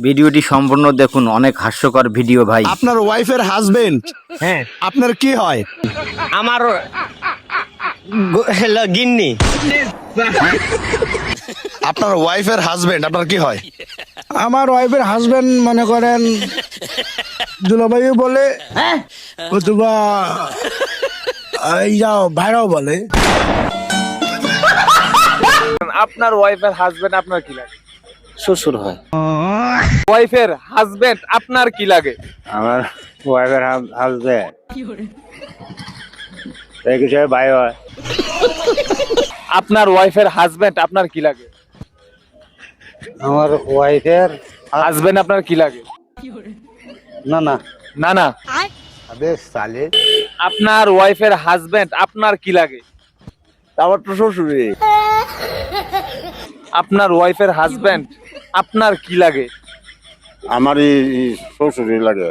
ভিডিওটি সম্পূর্ণ দেখুন, অনেক হাস্যকর ভিডিও ভাই। আপনার ওয়াইফের হাজবেন্ড হ্যাঁ আপনার কি হয়? আমার হলো গিন্নি। আপনার ওয়াইফের হাজবেন্ড আপনার কি হয়? আমার ওয়াইফের হাজবেন্ড মনে করেন দুলাভাইও বলে, অথবা এই যাও ভাইরাও বলে। আপনার ওয়াইফের হাজবেন্ড আপনার কি লাগে? শ্বশুর হয়। ওয়াইফের হাজবেন্ড আপনার কি লাগে? আমার ওয়াইফের হাজবেন্ড এই কিছু ভাই হয়। আপনার ওয়াইফের হাজবেন্ড আপনার কি লাগে? আমার ওয়াইফের হাজবেন্ড আপনার কি লাগে? না না না না, আবে সালে আপনার ওয়াইফের হাজবেন্ড আপনার কি লাগে? আমার তো শ্বশুরে। আপনার ওয়াইফের হাজবেন্ড আপনার কি লাগে? আমারই শ্বশুরই লাগে।